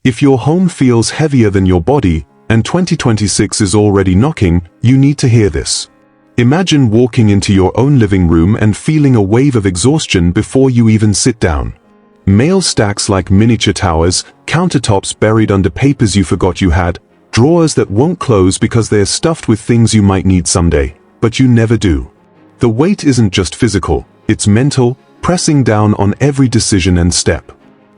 If your home feels heavier than your body, and 2026 is already knocking, you need to hear this. Imagine walking into your own living room and feeling a wave of exhaustion before you even sit down. Mail stacks like miniature towers, countertops buried under papers you forgot you had, drawers that won't close because they're stuffed with things you might need someday, but you never do. The weight isn't just physical, it's mental, pressing down on every decision and step.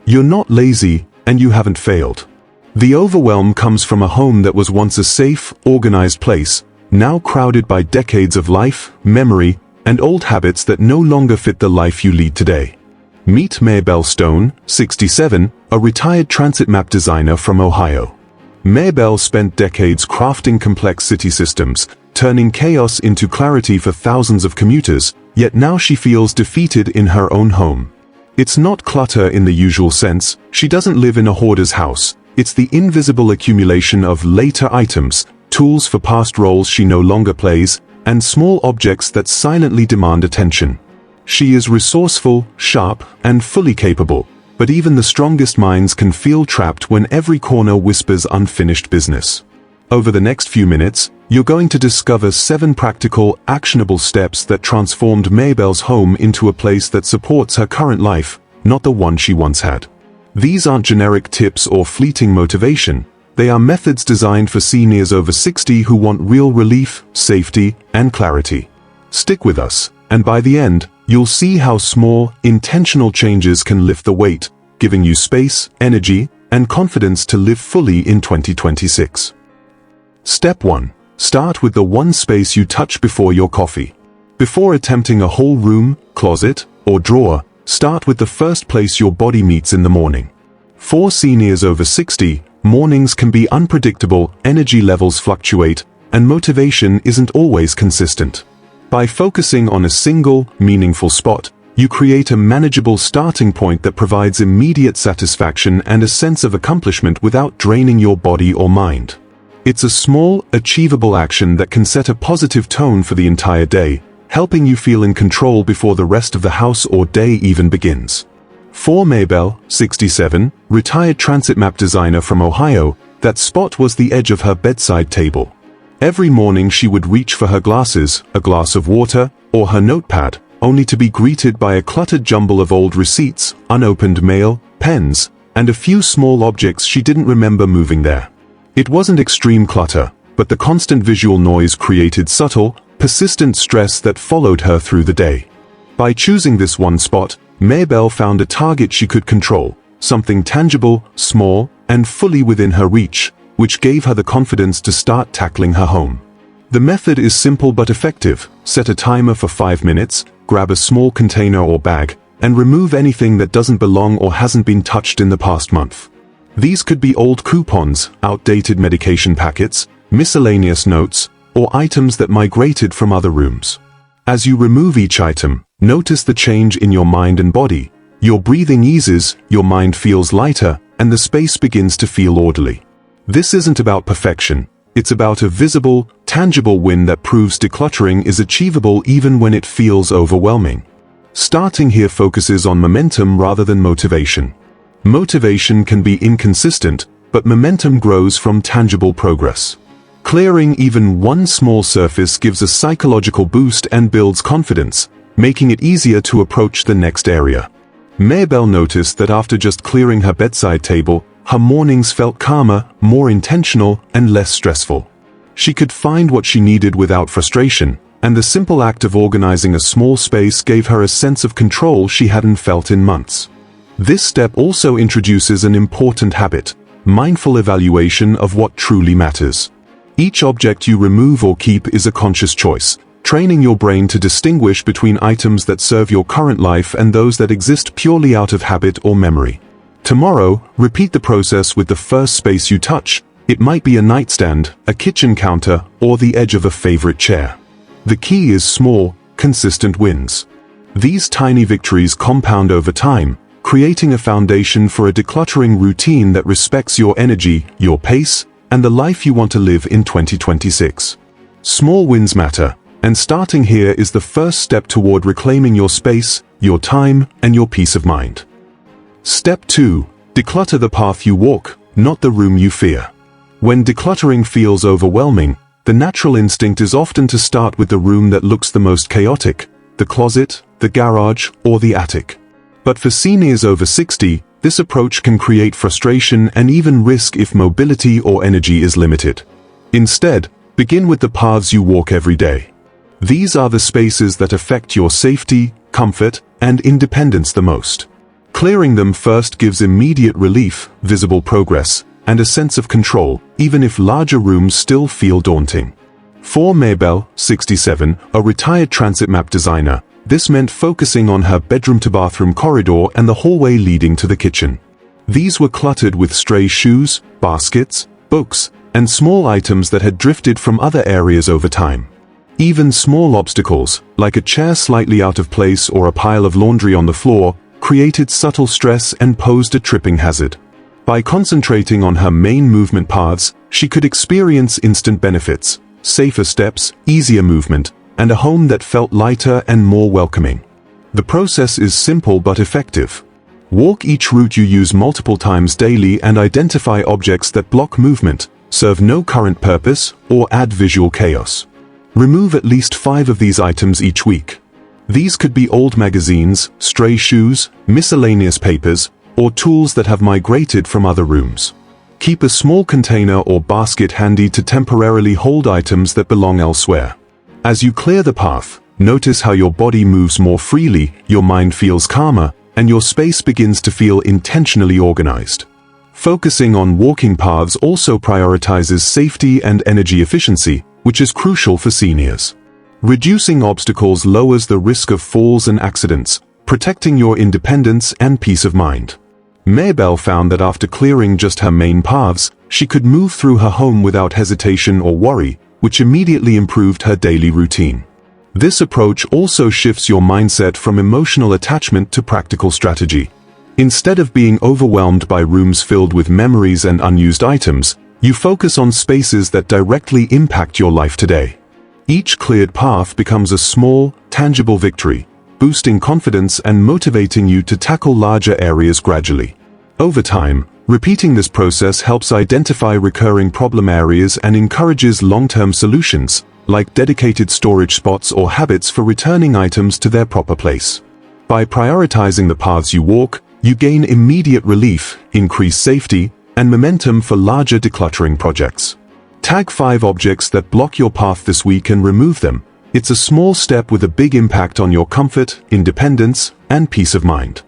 You're not lazy, and you haven't failed. The overwhelm comes from a home that was once a safe, organized place, now crowded by decades of life, memory, and old habits that no longer fit the life you lead today. Meet Maribelle Stone, 67, a retired transit map designer from Ohio. Maribelle spent decades crafting complex city systems, turning chaos into clarity for thousands of commuters, yet now she feels defeated in her own home. It's not clutter in the usual sense, she doesn't live in a hoarder's house. It's the invisible accumulation of later items, tools for past roles she no longer plays, and small objects that silently demand attention. She is resourceful, sharp, and fully capable, but even the strongest minds can feel trapped when every corner whispers unfinished business. Over the next few minutes, you're going to discover 7 practical, actionable steps that transformed Maribelle's home into a place that supports her current life, not the one she once had. These aren't generic tips or fleeting motivation. They are methods designed for seniors over 60 who want real relief, safety, and clarity. Stick with us, and by the end, you'll see how small, intentional changes can lift the weight, giving you space, energy, and confidence to live fully in 2026. Step 1. Start with the one space you touch before your coffee. Before attempting a whole room, closet, or drawer, start with the first place your body meets in the morning. For seniors over 60, mornings can be unpredictable, energy levels fluctuate, and motivation isn't always consistent. By focusing on a single, meaningful spot, you create a manageable starting point that provides immediate satisfaction and a sense of accomplishment without draining your body or mind. It's a small, achievable action that can set a positive tone for the entire day, helping you feel in control before the rest of the house or day even begins. For Maribelle, 67, retired transit map designer from Ohio, that spot was the edge of her bedside table. Every morning she would reach for her glasses, a glass of water, or her notepad, only to be greeted by a cluttered jumble of old receipts, unopened mail, pens, and a few small objects she didn't remember moving there. It wasn't extreme clutter, but the constant visual noise created subtle, persistent stress that followed her through the day. By choosing this one spot, Maribelle found a target she could control, something tangible, small, and fully within her reach, which gave her the confidence to start tackling her home. The method is simple but effective. Set a timer for 5 minutes, grab a small container or bag, and remove anything that doesn't belong or hasn't been touched in the past month. These could be old coupons, outdated medication packets, miscellaneous notes, or items that migrated from other rooms. As you remove each item, notice the change in your mind and body. Your breathing eases, your mind feels lighter, and the space begins to feel orderly. This isn't about perfection. It's about a visible, tangible win that proves decluttering is achievable even when it feels overwhelming. Starting here focuses on momentum rather than motivation. Motivation can be inconsistent, but momentum grows from tangible progress. Clearing even one small surface gives a psychological boost and builds confidence, making it easier to approach the next area. Maribelle noticed that after just clearing her bedside table, her mornings felt calmer, more intentional, and less stressful. She could find what she needed without frustration, and the simple act of organizing a small space gave her a sense of control she hadn't felt in months. This step also introduces an important habit: mindful evaluation of what truly matters. Each object you remove or keep is a conscious choice, training your brain to distinguish between items that serve your current life and those that exist purely out of habit or memory. Tomorrow, repeat the process with the first space you touch. It might be a nightstand, a kitchen counter, or the edge of a favorite chair. The key is small, consistent wins. These tiny victories compound over time, creating a foundation for a decluttering routine that respects your energy, your pace, and the life you want to live in 2026. Small wins matter, and starting here is the first step toward reclaiming your space, your time, and your peace of mind. Step 2. Declutter the path you walk, not the room you fear. When decluttering feels overwhelming, the natural instinct is often to start with the room that looks the most chaotic, the closet, the garage, or the attic. But for seniors over 60, this approach can create frustration and even risk if mobility or energy is limited. Instead, begin with the paths you walk every day. These are the spaces that affect your safety, comfort, and independence the most. Clearing them first gives immediate relief, visible progress, and a sense of control, even if larger rooms still feel daunting. For Maribelle, 67, a retired transit map designer, this meant focusing on her bedroom-to-bathroom corridor and the hallway leading to the kitchen. These were cluttered with stray shoes, baskets, books, and small items that had drifted from other areas over time. Even small obstacles, like a chair slightly out of place or a pile of laundry on the floor, created subtle stress and posed a tripping hazard. By concentrating on her main movement paths, she could experience instant benefits, safer steps, easier movement, and a home that felt lighter and more welcoming. The process is simple but effective. Walk each route you use multiple times daily and identify objects that block movement, serve no current purpose, or add visual chaos. Remove at least 5 of these items each week. These could be old magazines, stray shoes, miscellaneous papers, or tools that have migrated from other rooms. Keep a small container or basket handy to temporarily hold items that belong elsewhere. As you clear the path, notice how your body moves more freely, your mind feels calmer, and your space begins to feel intentionally organized. Focusing on walking paths also prioritizes safety and energy efficiency, which is crucial for seniors. Reducing obstacles lowers the risk of falls and accidents, protecting your independence and peace of mind. Maribelle found that after clearing just her main paths, she could move through her home without hesitation or worry, which immediately improved her daily routine. This approach also shifts your mindset from emotional attachment to practical strategy. Instead of being overwhelmed by rooms filled with memories and unused items, you focus on spaces that directly impact your life today. Each cleared path becomes a small, tangible victory, boosting confidence and motivating you to tackle larger areas gradually. Over time, repeating this process helps identify recurring problem areas and encourages long-term solutions, like dedicated storage spots or habits for returning items to their proper place. By prioritizing the paths you walk, you gain immediate relief, increased safety, and momentum for larger decluttering projects. Tag 5 objects that block your path this week and remove them. It's a small step with a big impact on your comfort, independence, and peace of mind.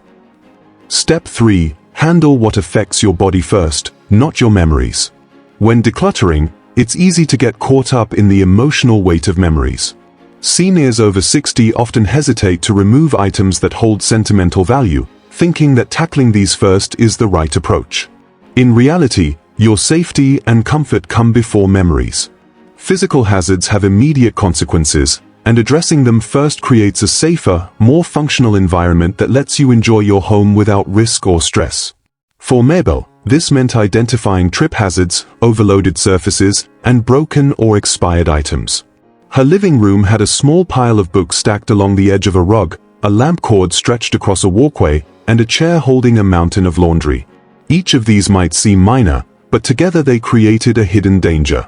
Step 3. Handle what affects your body first, not your memories. When decluttering, it's easy to get caught up in the emotional weight of memories. Seniors over 60 often hesitate to remove items that hold sentimental value, thinking that tackling these first is the right approach. In reality, your safety and comfort come before memories. Physical hazards have immediate consequences, and addressing them first creates a safer, more functional environment that lets you enjoy your home without risk or stress. For Maribelle, this meant identifying trip hazards, overloaded surfaces, and broken or expired items. Her living room had a small pile of books stacked along the edge of a rug, a lamp cord stretched across a walkway, and a chair holding a mountain of laundry. Each of these might seem minor, but together they created a hidden danger.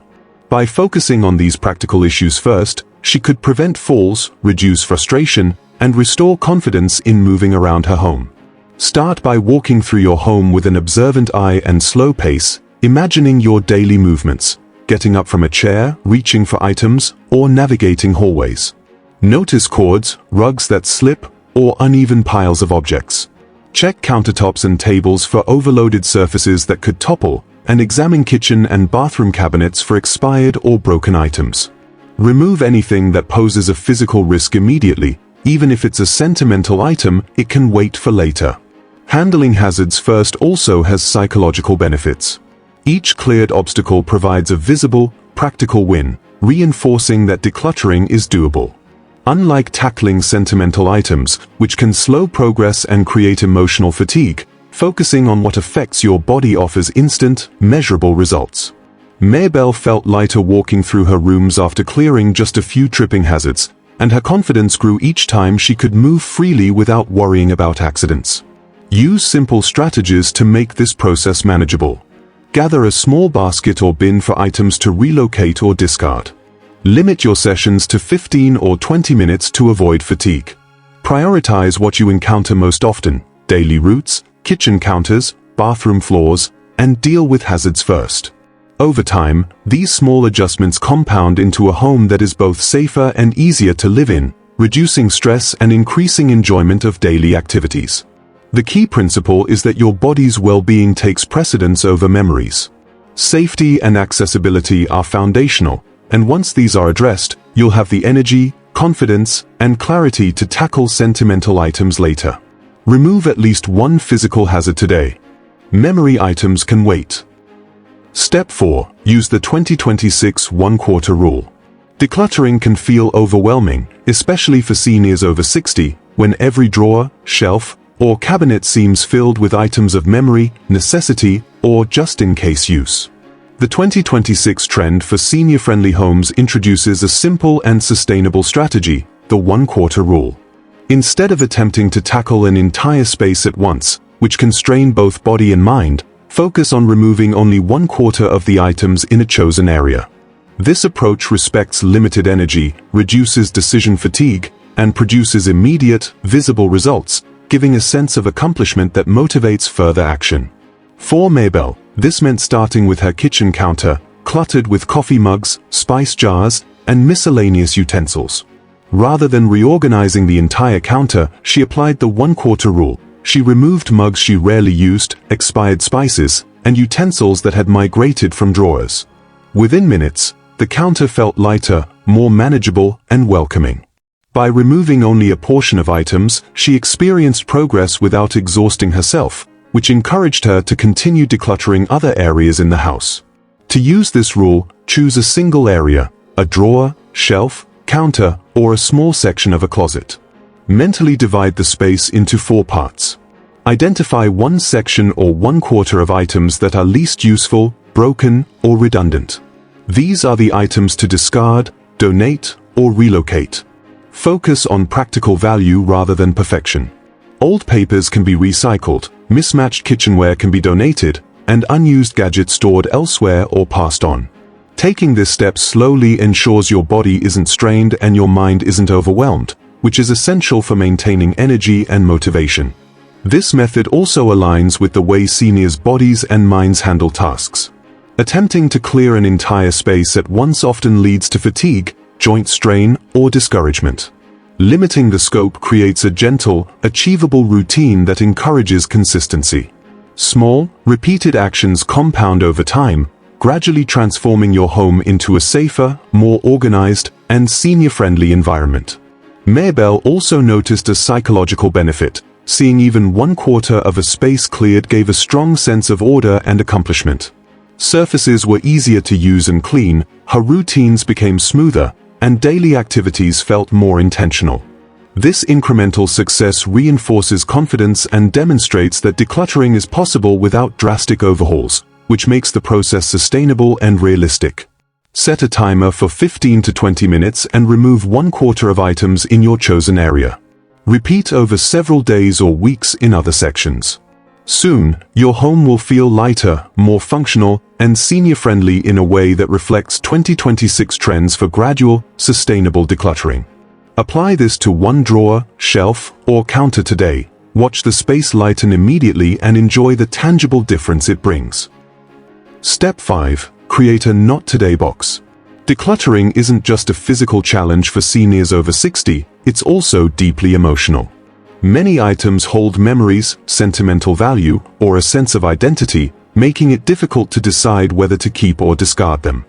By focusing on these practical issues first, she could prevent falls, reduce frustration, and restore confidence in moving around her home. Start by walking through your home with an observant eye and slow pace, imagining your daily movements, getting up from a chair, reaching for items, or navigating hallways. Notice cords, rugs that slip, or uneven piles of objects. Check countertops and tables for overloaded surfaces that could topple, and examine kitchen and bathroom cabinets for expired or broken items. Remove anything that poses a physical risk immediately. Even if it's a sentimental item, it can wait for later. Handling hazards first also has psychological benefits. Each cleared obstacle provides a visible, practical win, reinforcing that decluttering is doable. Unlike tackling sentimental items, which can slow progress and create emotional fatigue, focusing on what affects your body offers instant, measurable results. Maribelle felt lighter walking through her rooms after clearing just a few tripping hazards, and her confidence grew each time she could move freely without worrying about accidents. Use simple strategies to make this process manageable. Gather a small basket or bin for items to relocate or discard. Limit your sessions to 15 or 20 minutes to avoid fatigue. Prioritize what you encounter most often: daily routes, kitchen counters, bathroom floors, and deal with hazards first. Over time, these small adjustments compound into a home that is both safer and easier to live in, reducing stress and increasing enjoyment of daily activities. The key principle is that your body's well-being takes precedence over memories. Safety and accessibility are foundational, and once these are addressed, you'll have the energy, confidence, and clarity to tackle sentimental items later. Remove at least one physical hazard today. Memory items can wait. Step 4. Use the 2026 1/4 rule. Decluttering can feel overwhelming, especially for seniors over 60, when every drawer, shelf, or cabinet seems filled with items of memory, necessity, or just-in-case use. The 2026 trend for senior-friendly homes introduces a simple and sustainable strategy, the 1/4 rule. Instead of attempting to tackle an entire space at once, which can strain both body and mind, focus on removing only 1/4 of the items in a chosen area. This approach respects limited energy, reduces decision fatigue, and produces immediate, visible results, giving a sense of accomplishment that motivates further action. For Maribelle, this meant starting with her kitchen counter, cluttered with coffee mugs, spice jars, and miscellaneous utensils. Rather than reorganizing the entire counter, she applied the 1/4 rule. She removed mugs she rarely used, expired spices, and utensils that had migrated from drawers. Within minutes, the counter felt lighter, more manageable, and welcoming. By removing only a portion of items, she experienced progress without exhausting herself, which encouraged her to continue decluttering other areas in the house. To use this rule, choose a single area, a drawer, shelf, counter, or a small section of a closet. Mentally divide the space into 4 parts. Identify one section or 1/4 of items that are least useful, broken, or redundant. These are the items to discard, donate, or relocate. Focus on practical value rather than perfection. Old papers can be recycled, mismatched kitchenware can be donated, and unused gadgets stored elsewhere or passed on. Taking this step slowly ensures your body isn't strained and your mind isn't overwhelmed, which is essential for maintaining energy and motivation. This method also aligns with the way seniors' bodies and minds handle tasks. Attempting to clear an entire space at once often leads to fatigue, joint strain, or discouragement. Limiting the scope creates a gentle, achievable routine that encourages consistency. Small, repeated actions compound over time, gradually transforming your home into a safer, more organized, and senior-friendly environment. Maribelle also noticed a psychological benefit. Seeing even 1/4 of a space cleared gave a strong sense of order and accomplishment. Surfaces were easier to use and clean, her routines became smoother, and daily activities felt more intentional. This incremental success reinforces confidence and demonstrates that decluttering is possible without drastic overhauls, which makes the process sustainable and realistic. Set a timer for 15 to 20 minutes and remove 1/4 of items in your chosen area. Repeat over several days or weeks in other sections. Soon, your home will feel lighter, more functional, and senior-friendly in a way that reflects 2026 trends for gradual, sustainable decluttering. Apply this to one drawer, shelf, or counter today. Watch the space lighten immediately and enjoy the tangible difference it brings. Step 5. Create a Not Today box. Decluttering isn't just a physical challenge for seniors over 60, it's also deeply emotional. Many items hold memories, sentimental value, or a sense of identity, making it difficult to decide whether to keep or discard them.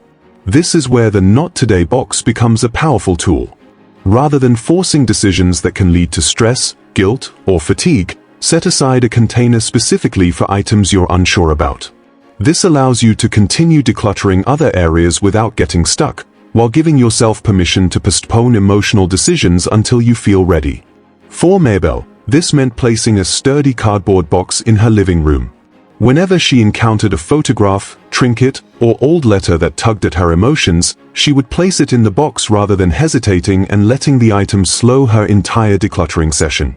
This is where the Not Today box becomes a powerful tool. Rather than forcing decisions that can lead to stress, guilt, or fatigue, set aside a container specifically for items you're unsure about. This allows you to continue decluttering other areas without getting stuck, while giving yourself permission to postpone emotional decisions until you feel ready. For Maribelle, this meant placing a sturdy cardboard box in her living room. Whenever she encountered a photograph, trinket, or old letter that tugged at her emotions, she would place it in the box rather than hesitating and letting the item slow her entire decluttering session.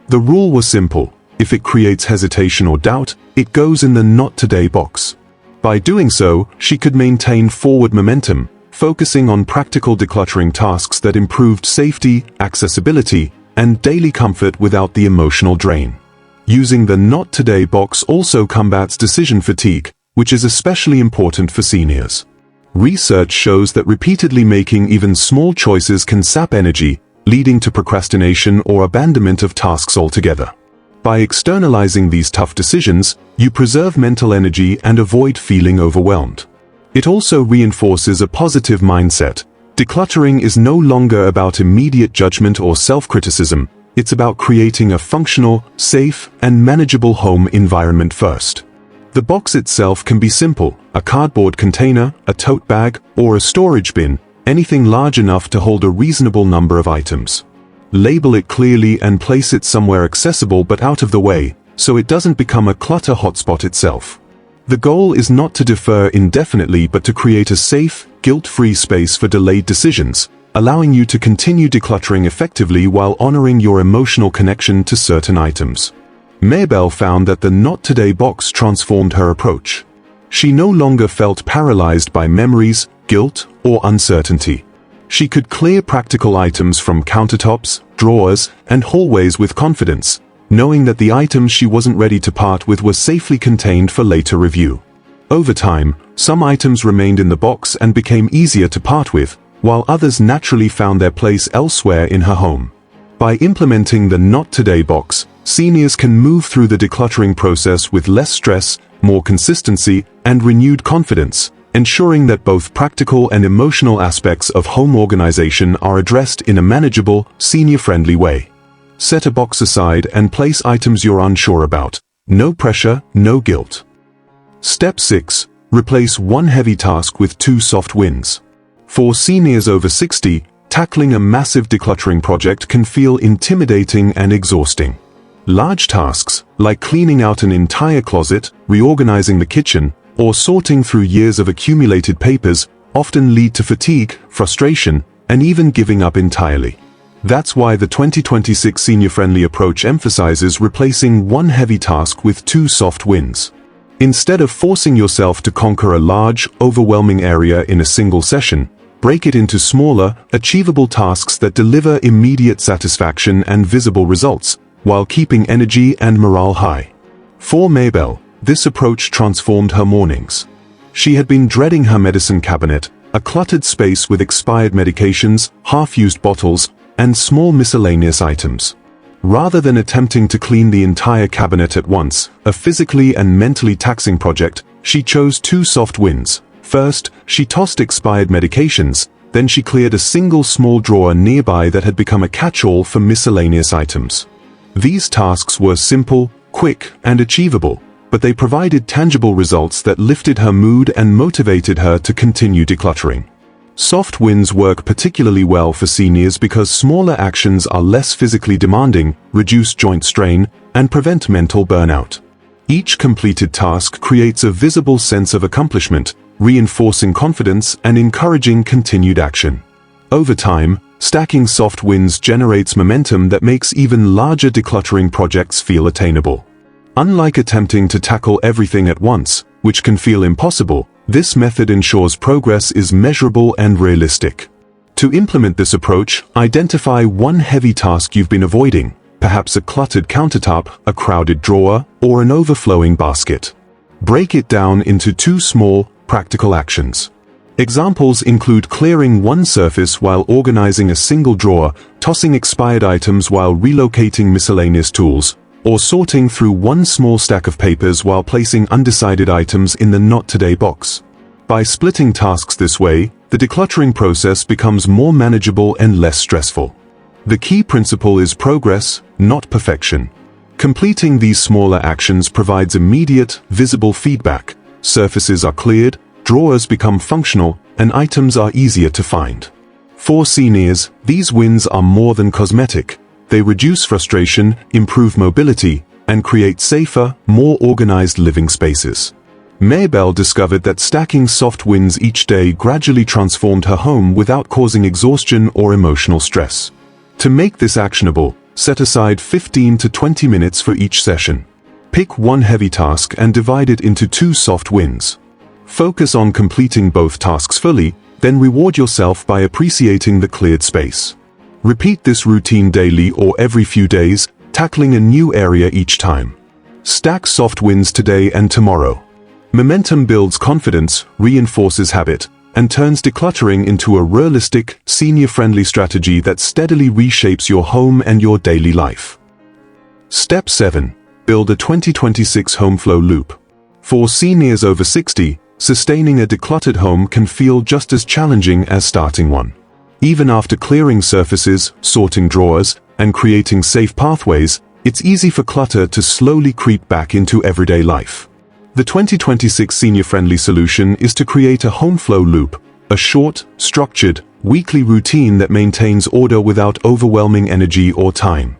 The rule was simple: if it creates hesitation or doubt, it goes in the Not Today box. By doing so, she could maintain forward momentum, focusing on practical decluttering tasks that improved safety, accessibility, and daily comfort without the emotional drain. Using the Not Today box also combats decision fatigue, which is especially important for seniors. Research shows that repeatedly making even small choices can sap energy, leading to procrastination or abandonment of tasks altogether. By externalizing these tough decisions, you preserve mental energy and avoid feeling overwhelmed. It also reinforces a positive mindset. Decluttering is no longer about immediate judgment or self-criticism. It's about creating a functional, safe, and manageable home environment first. The box itself can be simple: a cardboard container, a tote bag, or a storage bin, anything large enough to hold a reasonable number of items. Label it clearly and place it somewhere accessible but out of the way, so it doesn't become a clutter hotspot itself. The goal is not to defer indefinitely but to create a safe, guilt-free space for delayed decisions, allowing you to continue decluttering effectively while honoring your emotional connection to certain items. Maribelle found that the Not Today box transformed her approach. She no longer felt paralyzed by memories, guilt, or uncertainty. She could clear practical items from countertops, drawers, and hallways with confidence, knowing that the items she wasn't ready to part with were safely contained for later review. Over time, some items remained in the box and became easier to part with, while others naturally found their place elsewhere in her home. By implementing the Not Today box, seniors can move through the decluttering process with less stress, more consistency, and renewed confidence, ensuring that both practical and emotional aspects of home organization are addressed in a manageable, senior-friendly way. Set a box aside and place items you're unsure about. No pressure, no guilt. Step 6. Replace one heavy task with 2 soft wins. For seniors over 60, tackling a massive decluttering project can feel intimidating and exhausting. Large tasks, like cleaning out an entire closet, reorganizing the kitchen, or sorting through years of accumulated papers, often lead to fatigue, frustration, and even giving up entirely. That's why the 2026 senior-friendly approach emphasizes replacing one heavy task with 2 soft wins. Instead of forcing yourself to conquer a large, overwhelming area in a single session, break it into smaller, achievable tasks that deliver immediate satisfaction and visible results, while keeping energy and morale high. For Maribelle, this approach transformed her mornings. She had been dreading her medicine cabinet, a cluttered space with expired medications, half-used bottles, and small miscellaneous items. Rather than attempting to clean the entire cabinet at once, a physically and mentally taxing project, she chose 2 soft wins. First, she tossed expired medications, then she cleared a single small drawer nearby that had become a catch-all for miscellaneous items. These tasks were simple, quick, and achievable, but they provided tangible results that lifted her mood and motivated her to continue decluttering. Soft wins work particularly well for seniors because smaller actions are less physically demanding, reduce joint strain, and prevent mental burnout. Each completed task creates a visible sense of accomplishment, reinforcing confidence and encouraging continued action. Over time, stacking soft wins generates momentum that makes even larger decluttering projects feel attainable. Unlike attempting to tackle everything at once, which can feel impossible, this method ensures progress is measurable and realistic. To implement this approach, identify one heavy task you've been avoiding, perhaps a cluttered countertop, a crowded drawer, or an overflowing basket. Break it down into 2 small, practical actions. Examples include clearing one surface while organizing a single drawer, tossing expired items while relocating miscellaneous tools, or sorting through one small stack of papers while placing undecided items in the Not Today box. By splitting tasks this way, the decluttering process becomes more manageable and less stressful. The key principle is progress, not perfection. Completing these smaller actions provides immediate, visible feedback. Surfaces are cleared, drawers become functional, and items are easier to find. For seniors, these wins are more than cosmetic. They reduce frustration, improve mobility, and create safer, more organized living spaces. Maribelle discovered that stacking soft wins each day gradually transformed her home without causing exhaustion or emotional stress. To make this actionable, set aside 15 to 20 minutes for each session. Pick one heavy task and divide it into 2 soft wins. Focus on completing both tasks fully, then reward yourself by appreciating the cleared space. Repeat this routine daily or every few days, tackling a new area each time. Stack soft wins today and tomorrow. Momentum builds confidence, reinforces habit, and turns decluttering into a realistic, senior-friendly strategy that steadily reshapes your home and your daily life. Step 7. Build a 2026 home flow loop. For seniors over 60, sustaining a decluttered home can feel just as challenging as starting one. Even after clearing surfaces, sorting drawers, and creating safe pathways, it's easy for clutter to slowly creep back into everyday life. The 2026 senior-friendly solution is to create a home flow loop, a short, structured, weekly routine that maintains order without overwhelming energy or time.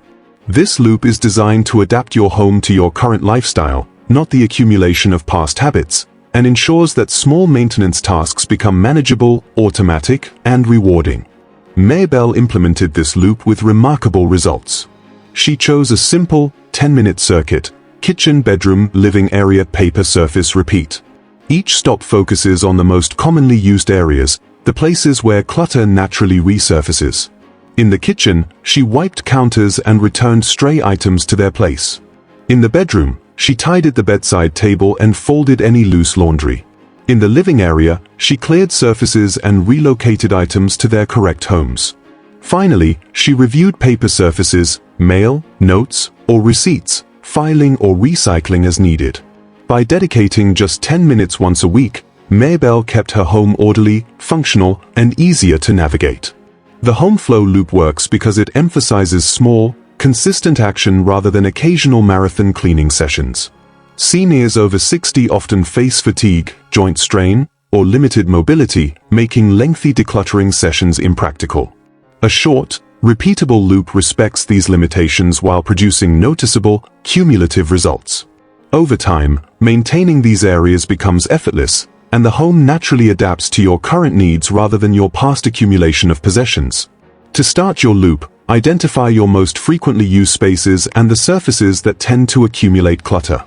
This loop is designed to adapt your home to your current lifestyle, not the accumulation of past habits, and ensures that small maintenance tasks become manageable, automatic, and rewarding. Maribelle implemented this loop with remarkable results. She chose a simple, 10-minute circuit: kitchen, bedroom, living area, paper, surface, repeat. Each stop focuses on the most commonly used areas, the places where clutter naturally resurfaces. In the kitchen, she wiped counters and returned stray items to their place. In the bedroom, she tidied the bedside table and folded any loose laundry. In the living area, she cleared surfaces and relocated items to their correct homes. Finally, she reviewed paper surfaces, mail, notes, or receipts, filing or recycling as needed. By dedicating just 10 minutes once a week, Maribelle kept her home orderly, functional, and easier to navigate. The home flow loop works because it emphasizes small, consistent action rather than occasional marathon cleaning sessions. Seniors over 60 often face fatigue, joint strain, or limited mobility, making lengthy decluttering sessions impractical. A short, repeatable loop respects these limitations while producing noticeable, cumulative results. Over time, maintaining these areas becomes effortless, and the home naturally adapts to your current needs rather than your past accumulation of possessions. To start your loop, identify your most frequently used spaces and the surfaces that tend to accumulate clutter.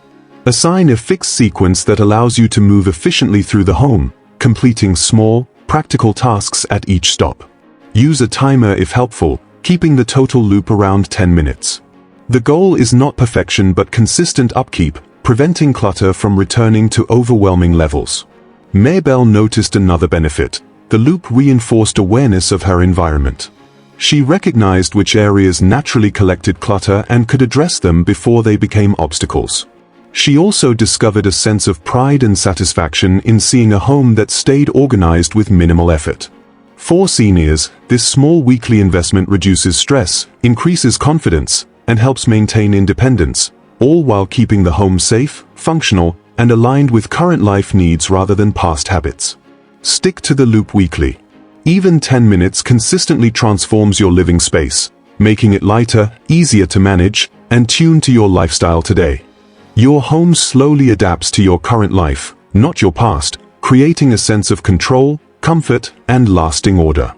Assign a fixed sequence that allows you to move efficiently through the home, completing small, practical tasks at each stop. Use a timer if helpful, keeping the total loop around 10 minutes. The goal is not perfection but consistent upkeep, preventing clutter from returning to overwhelming levels. Maribelle noticed another benefit. The loop reinforced awareness of her environment. She recognized which areas naturally collected clutter and could address them before they became obstacles. She also discovered a sense of pride and satisfaction in seeing a home that stayed organized with minimal effort. For seniors, this small weekly investment reduces stress, increases confidence, and helps maintain independence, all while keeping the home safe, functional, and aligned with current life needs rather than past habits. Stick to the loop weekly. Even 10 minutes consistently transforms your living space, making it lighter, easier to manage, and tuned to your lifestyle today. Your home slowly adapts to your current life, not your past, creating a sense of control, comfort, and lasting order.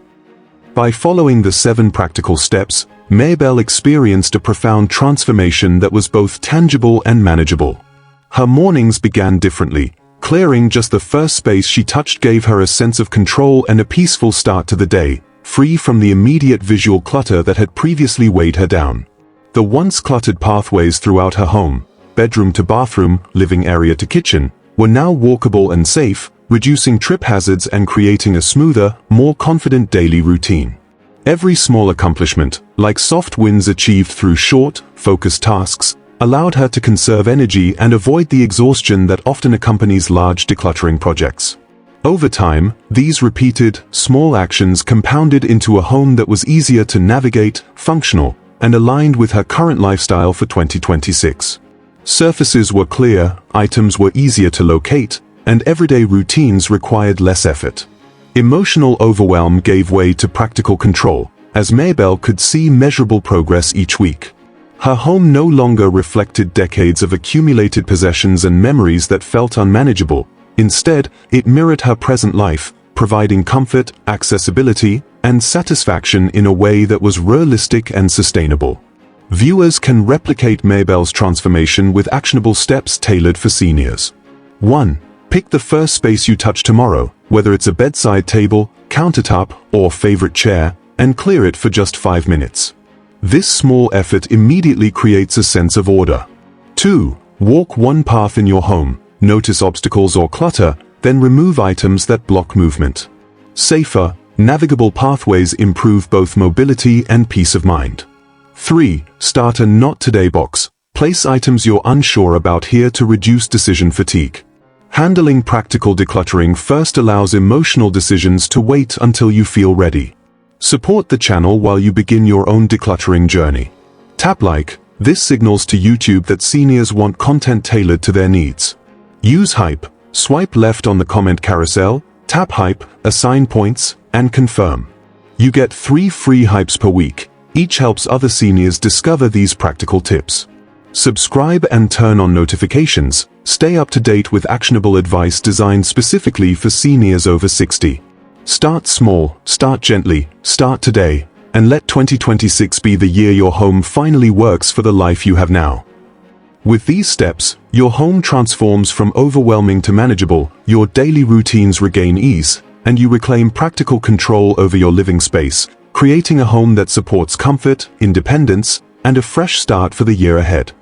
By following the 7 practical steps, Maribelle experienced a profound transformation that was both tangible and manageable. Her mornings began differently. Clearing just the first space she touched gave her a sense of control and a peaceful start to the day, free from the immediate visual clutter that had previously weighed her down. The once cluttered pathways throughout her home, bedroom to bathroom, living area to kitchen, were now walkable and safe, reducing trip hazards and creating a smoother, more confident daily routine. Every small accomplishment, like soft wins achieved through short, focused tasks, allowed her to conserve energy and avoid the exhaustion that often accompanies large decluttering projects. Over time, these repeated, small actions compounded into a home that was easier to navigate, functional, and aligned with her current lifestyle for 2026. Surfaces were clear, items were easier to locate, and everyday routines required less effort. Emotional overwhelm gave way to practical control, as Maribelle could see measurable progress each week. Her home no longer reflected decades of accumulated possessions and memories that felt unmanageable. Instead, it mirrored her present life, providing comfort, accessibility, and satisfaction in a way that was realistic and sustainable. Viewers can replicate Maribelle's transformation with actionable steps tailored for seniors. 1. Pick the first space you touch tomorrow, whether it's a bedside table, countertop, or favorite chair, and clear it for just 5 minutes. This small effort immediately creates a sense of order. 2. Walk one path in your home, notice obstacles or clutter, then remove items that block movement. Safer, navigable pathways improve both mobility and peace of mind. 3. Start a Not Today box. Place items you're unsure about here to reduce decision fatigue. Handling practical decluttering first allows emotional decisions to wait until you feel ready. Support the channel while you begin your own decluttering journey. Tap like. This signals to YouTube that seniors want content tailored to their needs. Use hype. Swipe left on the comment carousel, tap hype, assign points, and confirm. You get 3 free hypes per week. Each helps other seniors discover these practical tips. Subscribe and turn on notifications. Stay up to date with actionable advice designed specifically for seniors over 60. Start small, start gently, start today, and let 2026 be the year your home finally works for the life you have now. With these steps, your home transforms from overwhelming to manageable, your daily routines regain ease, and you reclaim practical control over your living space, creating a home that supports comfort, independence, and a fresh start for the year ahead.